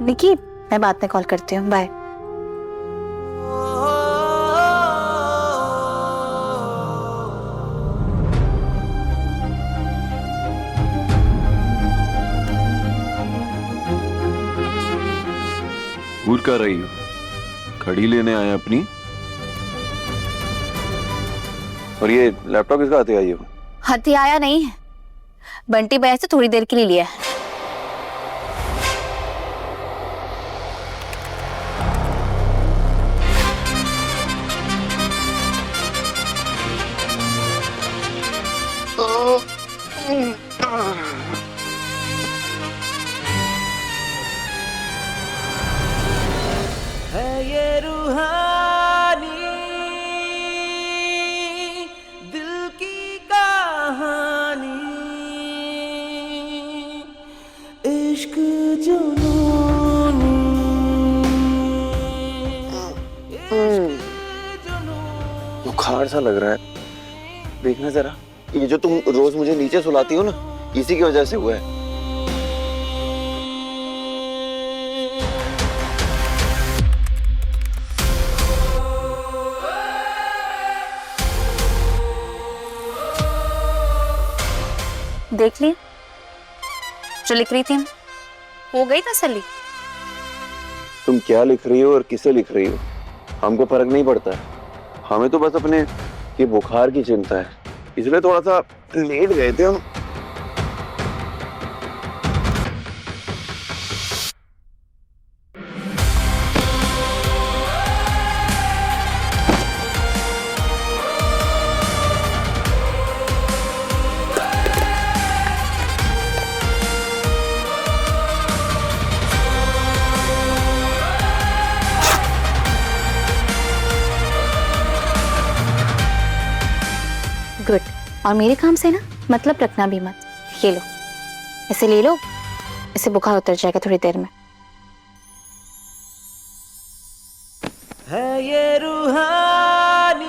निकी, मैं बाद में कॉल करती हूँ, बाय। भूल कर रही हो? घड़ी लेने आए अपनी। और ये लैपटॉप किसका हाथ आई हो? हाथी आया नहीं है, बंटी भैया से थोड़ी देर के लिए लिया है। ये रूहानी दिल की कहानी, इश्क जुनूनी, बुखार सा लग रहा है, देखना जरा। ये जो तुम रोज मुझे नीचे सुलाती हो ना, इसी की वजह से हुआ है। देख ली जो लिख रही थी, हो गई तसल्ली। तुम क्या लिख रही हो और किसे लिख रही हो, हमको फर्क नहीं पड़ता है। हमें तो बस अपने ये बुखार की चिंता है, इसलिए थोड़ा सा लेट गए थे हम। गुड। और मेरे काम से ना मतलब रखना भी मत। ये लो, इसे ले लो, इसे बुखार उतर जाएगा थोड़ी देर में। है ये रूहानी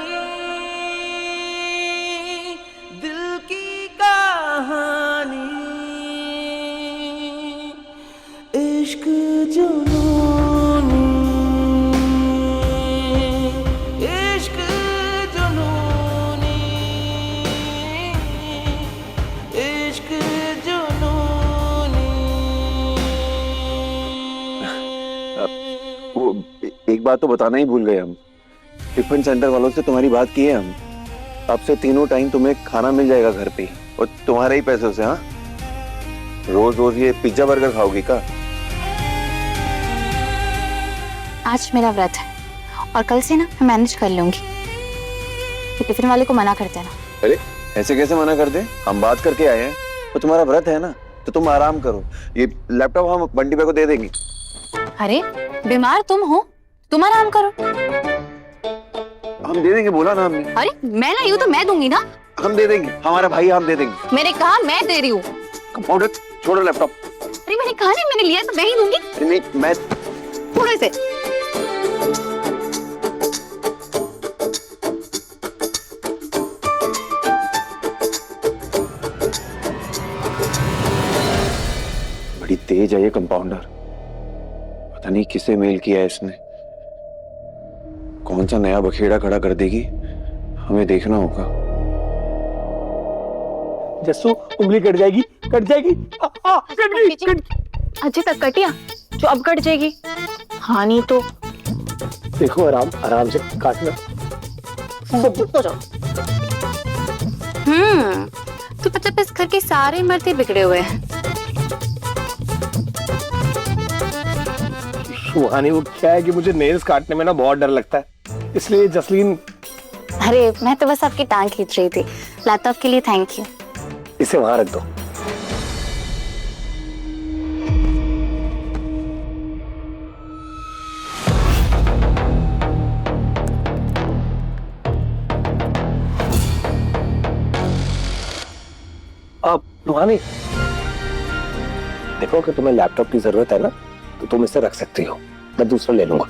दिल की कहानी, इश्क जुनूनी, इश्क जुनूनी, इश्क जुनूनी। वो एक बात तो बताना ही भूल गए हम। टिफिन सेंटर वालों से तुम्हारी बात की है हम। अब से तीनों टाइम तुम्हें खाना मिल जाएगा घर पे, और तुम्हारे ही पैसों से। हाँ, रोज रोज ये पिज्जा बर्गर खाओगी का? आज मेरा व्रत है और कल से ना मैं मैनेज कर लूंगी। ये टिफिन वाले को मना कर देना। अरे ऐसे कैसे मना कर दे, हम बात करके आए हैं। तो तुम्हारा व्रत है ना, तो तुम आराम करो। ये लैपटॉप हम बंटी भाई को दे देंगे। अरे बीमार तुम हो, तुम आराम करो। हम दे देंगे, बोला ना हमने। अरे मैं लाई हूँ तो मैं दूंगी ना। हम दे देंगे, हमारा भाई, हम दे देंगे। मैंने कहा मैं दे रही हूँ। कंपाउंडर छोड़ो लैपटॉप। अरे मैंने कहा नहीं, मैंने लिया तो मैं ही दूंगी। अरे नहीं, मैं थोड़े से। बड़ी तेज है ये कंपाउंडर, पता नहीं किसे मेल किया है इसने। कौन सा नया बखेड़ा खड़ा कर देगी, हमें देखना होगा। जस्सू उंगली कट जाएगी, कट जाएगी। कट गई, कट। अजय तक कटिया जो अब कट जाएगी। हाँ नहीं तो देखो, आराम आराम से काटना। तो जाओ। तो मतलब इस घर के सारे मर्द ही बिगड़े हुए हैं। सुहानी, वो क्या है कि मुझे नेल्स काटने में ना बहुत डर लगता है, इसलिए जसलीन। अरे मैं तो बस आपकी टांग खींच रही थी। लैपटॉप के लिए थैंक यू। इसे वहां रख दो। अब सुहानी, देखो अगर तुम्हें लैपटॉप की जरूरत है ना, तो तुम इसे रख सकती हो, मैं दूसरा ले लूंगा।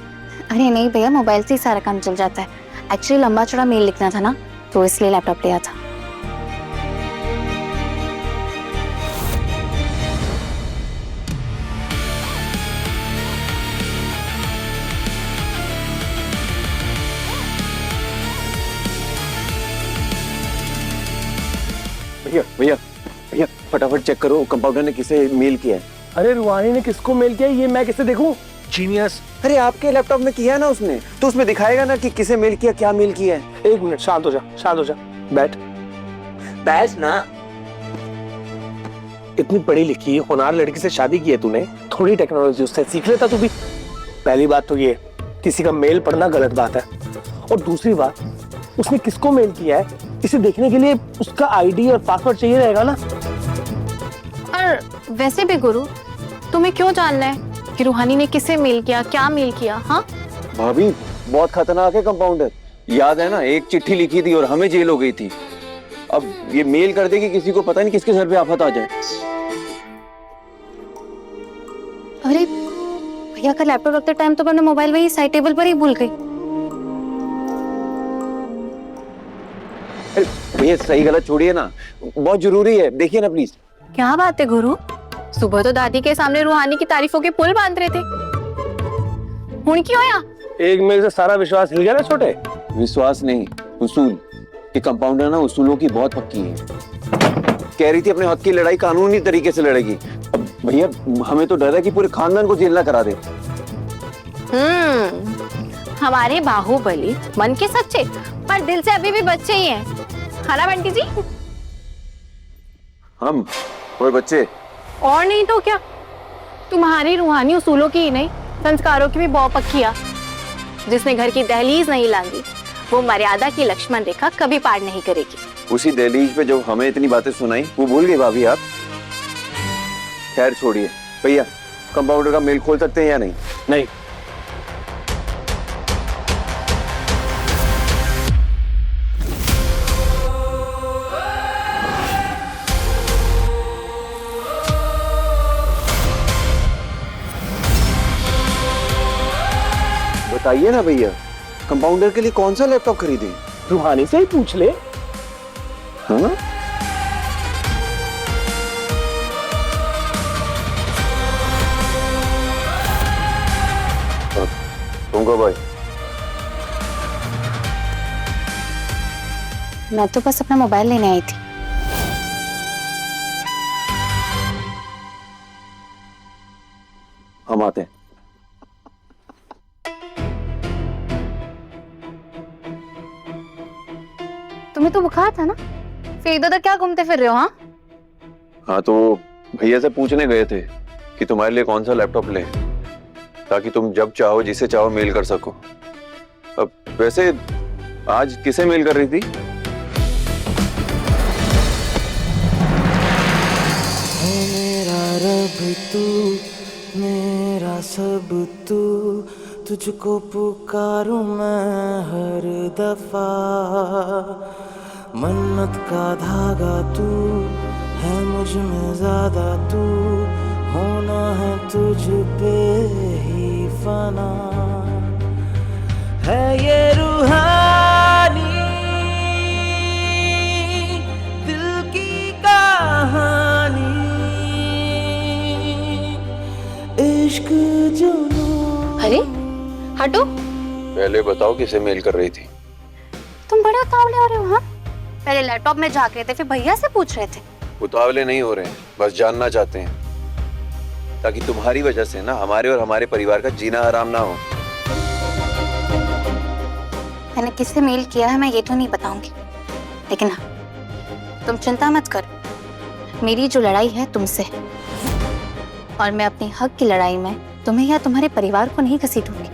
अरे नहीं भैया, मोबाइल से ही सारा काम चल जाता है। एक्चुअली लंबा चौड़ा मेल लिखना था ना, तो इसलिए लैपटॉप लिया था। भैया भैया भैया फटाफट चेक करो कंपाउंडर ने किसे मेल किया है। अरे रूहानी ने किसको मेल किया ये मैं कैसे देखूं? जीनियस। अरे आपके लैपटॉप में किया है ना उसने, तो उसमें दिखाएगा ना कि किसे मेल किया, क्या मेल किया है। एक मिनट, शांत हो जा, शांत हो जा, बैठ बैठ ना। इतनी पढ़ी लिखी होनहार लड़की से शादी की है तूने, थोड़ी टेक्नोलॉजी उससे सीख लेता तू भी। पहली बात तो ये किसी का मेल पढ़ना गलत बात है, और दूसरी बात उसने किसको मेल किया है इसे देखने के लिए उसका आईडी और पासवर्ड चाहिए रहेगा ना। और वैसे भी गुरु, तुम्हें क्यों जानना है कि रूहानी ने किसे मेल किया, क्या मेल किया? हाँ भाभी बहुत खतरनाक है कंपाउंडर, याद है ना एक चिट्ठी लिखी थी और हमें जेल हो गई थी। अब ये मेल कर देगी किसी को, पता नहीं किसके सर पे आफत आ जाए। अरे भैया का लैपटॉप रखते टाइम तो मैंने मोबाइल वही साइड टेबल पर ही भूल गई। अरे भैया सही गलत छोड़िए ना, बहुत जरूरी है, देखिए ना प्लीज। क्या बात है गुरु, सुबह तो दादी के सामने रूहानी की तारीफों के पुल बांध रहे थे, हुण की होया? एक मेल से सारा विश्वास हिल गया ना छोटे। विश्वास नहीं, उसूल। ये कंपाउंडर ना उसूलों की बहुत पक्की है। कह रही थी अपने हक की लड़ाई कानूनी तरीके से लड़ेगी। अब भैया हमें तो डर है कि पूरे खानदान को जेल ना करा दे। हमारे बाहुबली मन के सच्चे पर दिल से अभी भी बच्चे ही हैं, खाना बंटी जी? हम कोई बच्चे और नहीं तो क्या, तुम्हारी रूहानी उसूलों की ही नहीं संस्कारों की भी बहुत पक्की है। जिसने घर की दहलीज नहीं लांगी वो मर्यादा की लक्ष्मण रेखा कभी पार नहीं करेगी। उसी दहलीज पे जो हमें इतनी बातें सुनाई वो भूल गई भाभी आप। खैर छोड़िए भैया, कंपाउंडर का मेल खोल सकते हैं या नहीं? नहीं। बताइए ना भैया, कंपाउंडर के लिए कौन सा लैपटॉप खरीदे? रूहानी से ही पूछ ले। हाँ? तुमको भाई मैं तो बस अपना मोबाइल लेने आई थी। हम आते हैं। तुम्हें तो बुखार था ना, फिर इधर उधर क्या घूमते फिर रहे हो? हाँ हाँ तो भैया से पूछने गए थे कि तुम्हारे लिए कौन सा लैपटॉप ले, ताकि तुम जब चाहो जिसे चाहो मेल कर सको। अब वैसे आज किसे मेल कर रही थी? मेरा रब तू, मेरा सब तू, तुझको पुकारूं मैं हर दफा। मन्नत का धागा तू है मुझ में ज्यादा, तू होना है तुझ पे ही फना। है ये रूहानी दिल की कहानी, इश्क जुनून। अरे हटो, पहले बताओ किसे मेल कर रही थी? तुम बड़े उतावले हो रहे हो। हाँ पहले लैपटॉप में झांक रहे थे, फिर भैया से पूछ रहे थे। उतावले नहीं हो रहे हैं, बस जानना चाहते हैं, ताकि तुम्हारी वजह से ना हमारे और हमारे परिवार का जीना आराम ना हो। मैंने किससे मेल किया है मैं ये तो नहीं बताऊंगी, लेकिन हाँ तुम चिंता मत करो, मेरी जो लड़ाई है तुमसे, और मैं अपने हक की लड़ाई में तुम्हें या तुम्हारे परिवार को नहीं घसीटूंगी।